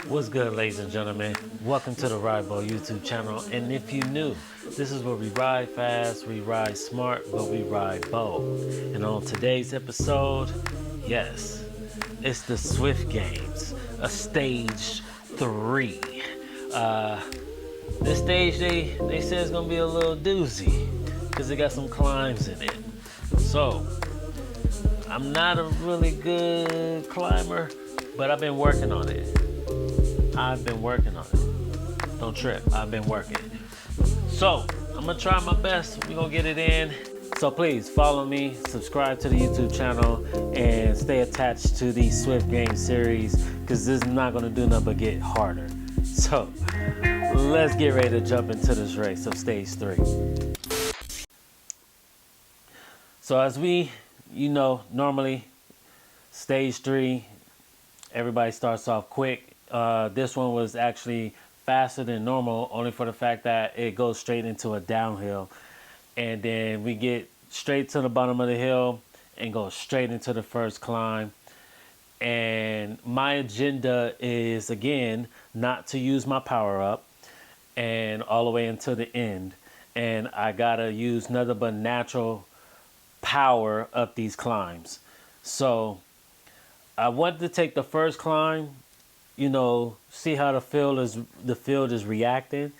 What's good, ladies and gentlemen? Welcome to the Ridebold YouTube channel. And if you're new, this is where we ride fast, we ride smart, but we ride bold. And on today's episode, yes, it's the Zwift games, a stage 3. This stage they say it's gonna be a little doozy because it got some climbs in it. So I'm not a really good climber, but I've been working on it. Don't trip. I've been working. So I'm gonna try my best. We're gonna get it in. So please follow me, subscribe to the YouTube channel, and stay attached to the Zwift game series because this is not gonna do nothing but get harder. So let's get ready to jump into this race of stage 3. So as normally stage 3, everybody starts off quick. This one was actually faster than normal, only for the fact that it goes straight into a downhill. And then we get straight to the bottom of the hill and go straight into the first climb. And my agenda is, again, not to use my power up and all the way until the end. And I gotta use nothing but natural power up these climbs. So I wanted to take the first climb, see how the field is reacting.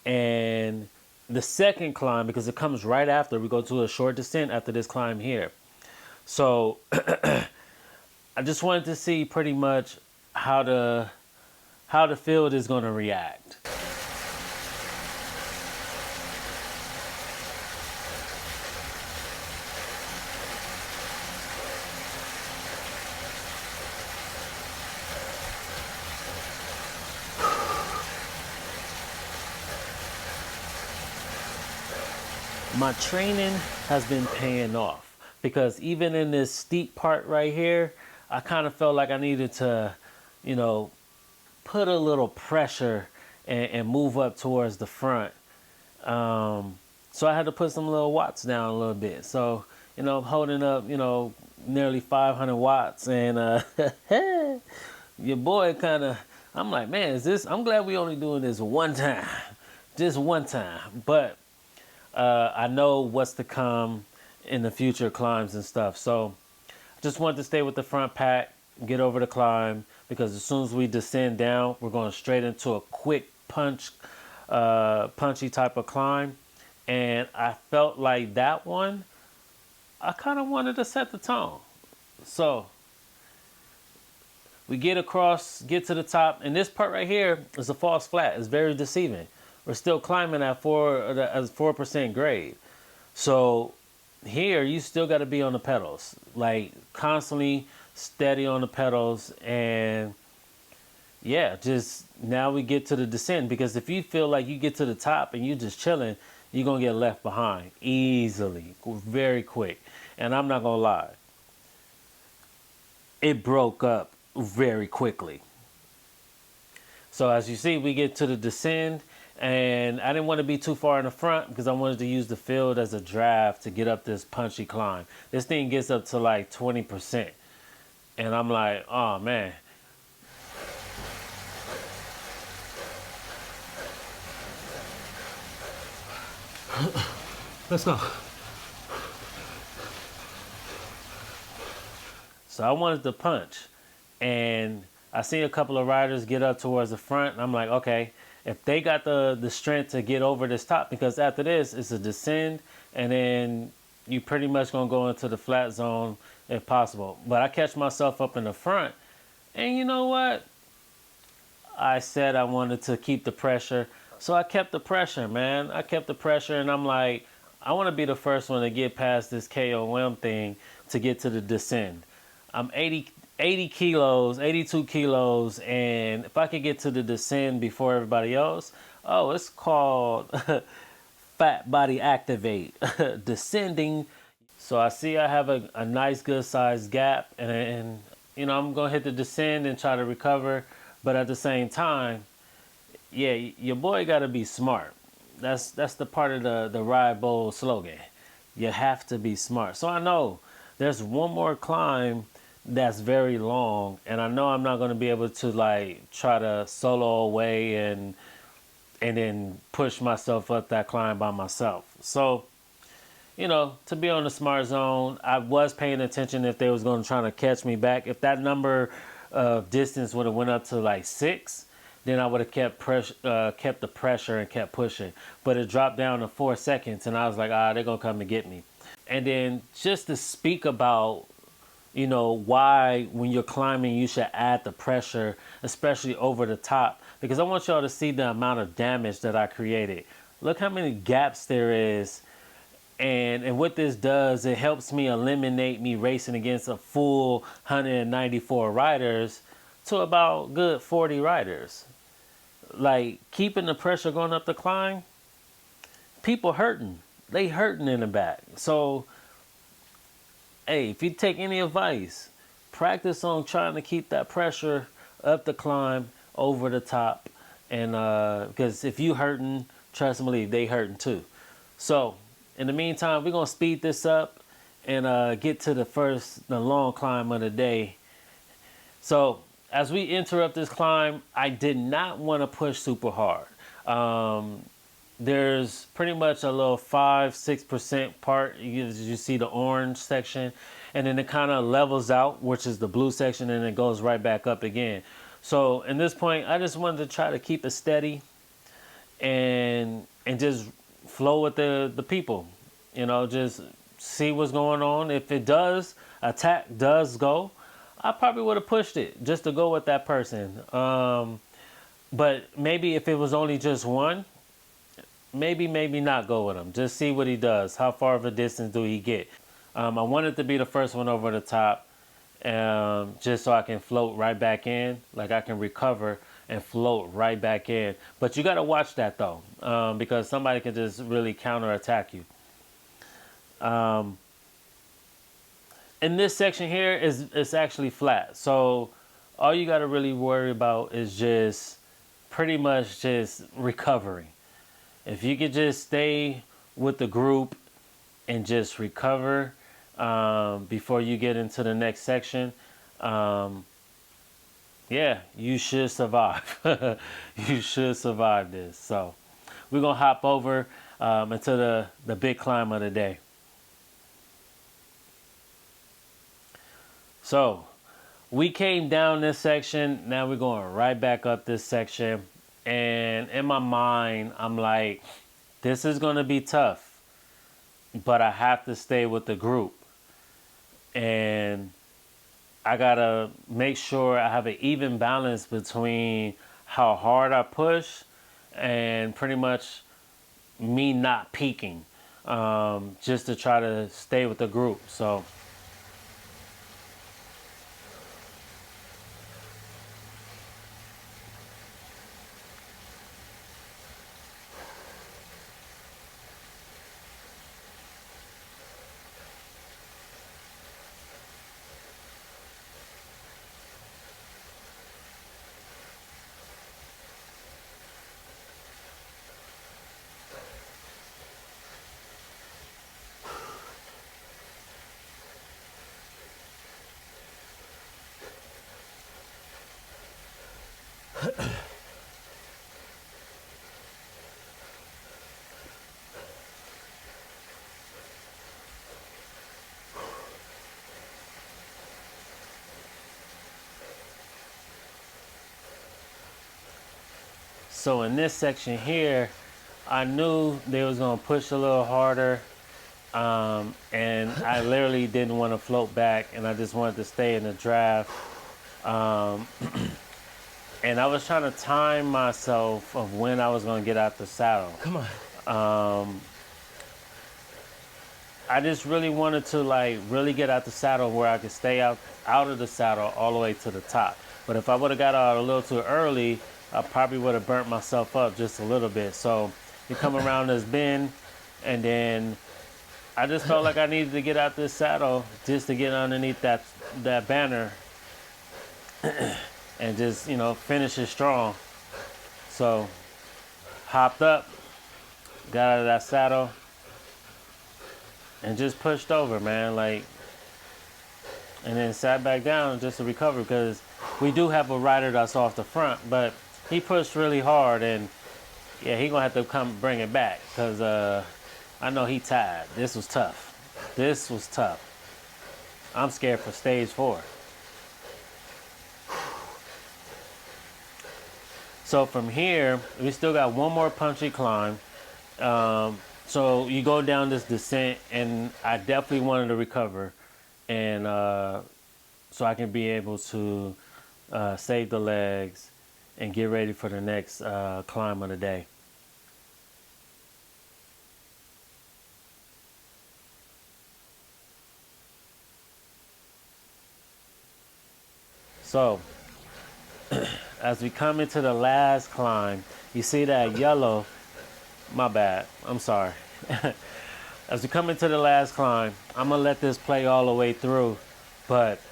And the second climb, because it comes right after, we go to a short descent after this climb here. So I just wanted to see pretty much how the field is going to react. My training has been paying off because even in this steep part right here, I kind of felt like I needed to, put a little pressure and move up towards the front. So I had to put some little watts down a little bit. So, I'm holding up, nearly 500 watts. And your boy I'm like, man, I'm glad we only doing this one time. Just one time. But I know what's to come in the future climbs and stuff. So I just wanted to stay with the front pack, get over the climb, because as soon as we descend down, we're going straight into a quick punchy type of climb. And I felt like that one, I kind of wanted to set the tone. So we get to the top, and this part right here is a false flat. It's very deceiving. We're still climbing at 4% grade. So here you still got to be on the pedals, like constantly steady on the pedals. And yeah, just now we get to the descent, because if you feel like you get to the top and you just chilling, you're going to get left behind easily, very quick. And I'm not going to lie, it broke up very quickly. So as you see, we get to the descend. And I didn't want to be too far in the front because I wanted to use the field as a draft to get up this punchy climb. This thing gets up to like 20%. And I'm like, oh, man. Let's go. So I wanted to punch. And I see a couple of riders get up towards the front. And I'm like, okay, if they got the strength to get over this top, because after this, it's a descend, and then you pretty much going to go into the flat zone if possible. But I catch myself up in the front, and you know what? I said I wanted to keep the pressure, so I kept the pressure, man. I kept the pressure, and I'm like, I want to be the first one to get past this KOM thing to get to the descend. I'm 82 kilos, and if I could get to the descend before everybody else, it's called fat body activate, descending. So I see I have a nice good sized gap, and I'm gonna hit the descend and try to recover, but at the same time, yeah, your boy gotta be smart. That's the part of the Ride Bold slogan. You have to be smart. So I know there's one more climb that's very long, and I know I'm not going to be able to like try to solo away and then push myself up that climb by myself. So, you know, to be on the smart zone, I was paying attention if they was going to try to catch me back. If that number of distance would have went up to like 6, then I would have kept the pressure and kept pushing. But it dropped down to 4 seconds, and I was like, they're gonna come to get me. And then just to speak about, you know, why when you're climbing you should add the pressure, especially over the top, because I want y'all to see the amount of damage that I created. Look how many gaps there is. And what this does, it helps me eliminate me racing against a full 194 riders to about good 40 riders. Like, keeping the pressure going up the climb, people hurting. They hurting in the back. So, hey, if you take any advice, practice on trying to keep that pressure up the climb over the top. And because if you hurting, trust and believe, they hurting too. So, in the meantime, we're going to speed this up and get to the long climb of the day. So as we interrupt this climb, I did not want to push super hard. There's pretty much a little 5-6% part. You see the orange section, and then it kind of levels out, which is the blue section, and it goes right back up again. So in this point, I just wanted to try to keep it steady and just flow with the people, you know, just see what's going on. If it does, attack does go, I probably would have pushed it just to go with that person. But maybe if it was only just one, maybe not go with him. Just see what he does. How far of a distance do he get? I wanted to be the first one over the top, just so I can float right back in, like I can recover and float right back in. But you got to watch that though, because somebody can just really counterattack you. In this section here it's actually flat, so all you got to really worry about is just pretty much just recovery. If you could just stay with the group and just recover before you get into the next section, yeah, you should survive. You should survive this. So we're going to hop over into the big climb of the day. So we came down this section. Now we're going right back up this section. And in my mind, I'm like, this is going to be tough, but I have to stay with the group. And I got to make sure I have an even balance between how hard I push and pretty much me not peaking, just to try to stay with the group. So in this section here, I knew they was going to push a little harder, and I literally didn't want to float back, and I just wanted to stay in the draft. And I was trying to time myself of when I was going to get out the saddle. Come on. I just really wanted to like really get out the saddle where I could stay out of the saddle all the way to the top. But if I would have got out a little too early, I probably would have burnt myself up just a little bit. So you come around this bend, and then I just felt like I needed to get out this saddle just to get underneath that banner and just, you know, finish it strong. So hopped up, got out of that saddle, and just pushed over, man. Like, and then sat back down just to recover, because we do have a rider that's off the front, but he pushed really hard, and yeah, he gonna have to come bring it back, because I know he tired. This was tough. This was tough. I'm scared for stage 4. So from here, we still got one more punchy climb. So you go down this descent, and I definitely wanted to recover, and so I can be able to save the legs and get ready for the next climb of the day. So as we come into the last climb, you see that yellow, my bad, I'm sorry. As we come into the last climb, I'm gonna let this play all the way through, but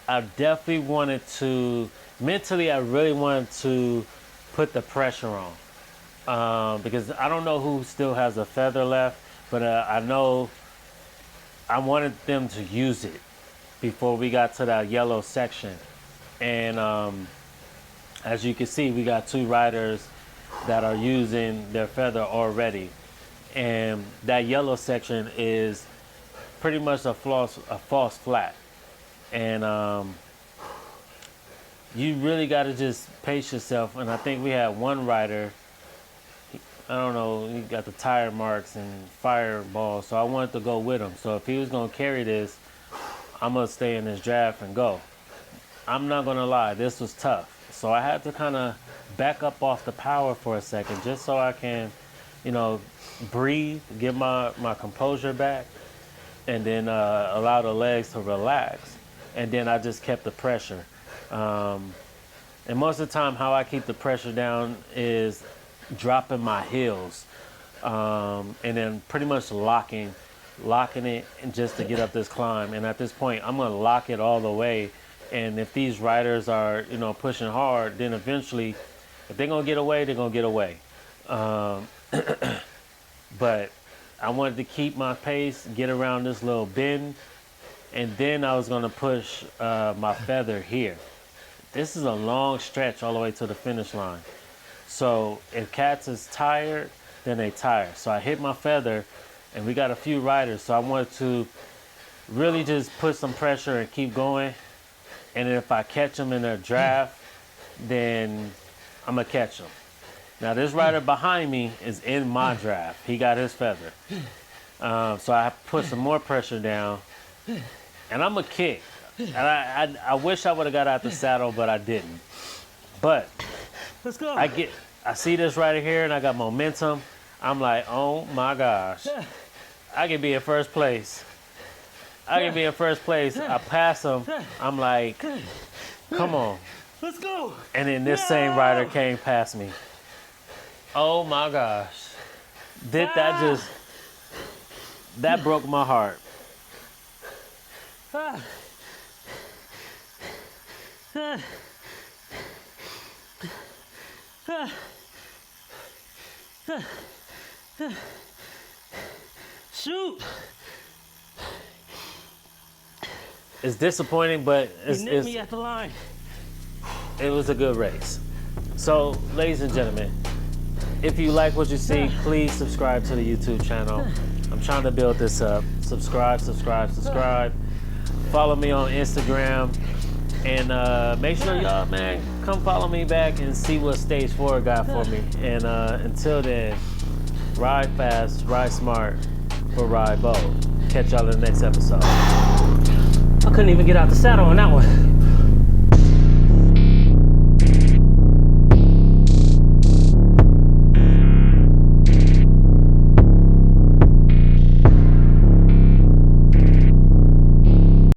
I definitely wanted to, mentally I really wanted to put the pressure on, because I don't know who still has a feather left, but I know I wanted them to use it before we got to that yellow section. And as you can see, we got 2 riders that are using their feather already, and that yellow section is pretty much a false flat, and you really got to just pace yourself. And I think we had one rider, I don't know, he got the tire marks and fireball, so I wanted to go with him. So if he was going to carry this, I'm going to stay in this draft and go. I'm not going to lie, this was tough. So I had to kind of back up off the power for a second, just so I can, you know, breathe, get my composure back, and then allow the legs to relax. And then I just kept the pressure. And most of the time, how I keep the pressure down is dropping my heels, and then pretty much locking it, and just to get up this climb. And at this point, I'm gonna lock it all the way. And if these riders are, you know, pushing hard, then eventually, if they're gonna get away, they're gonna get away. But I wanted to keep my pace, get around this little bend, and then I was gonna push my feather here. This is a long stretch all the way to the finish line. So if cats is tired, then they tired. So I hit my feather, and we got a few riders, so I wanted to really just put some pressure and keep going. And if I catch them in their draft, then I'm gonna catch them. Now this rider behind me is in my draft. He got his feather. So I put some more pressure down, and I'm a kick. And I wish I would have got out the saddle, but I didn't. But Let's go. I see this rider here, and I got momentum. I'm like, oh my gosh, I can be in first place. I can be in first place. I pass him. I'm like, come on. Let's go. And then this same rider came past me. Oh my gosh. That broke my heart. Shoot. It's disappointing, but You nipped me at the line. it was a good race. So, ladies and gentlemen, if you like what you see, please subscribe to the YouTube channel. I'm trying to build this up. Subscribe. Follow me on Instagram. And make sure y'all, man, come follow me back and see what Stage 4 got for me. And until then, ride fast, ride smart, but ride bold. Catch y'all in the next episode. I couldn't even get out the saddle on that one.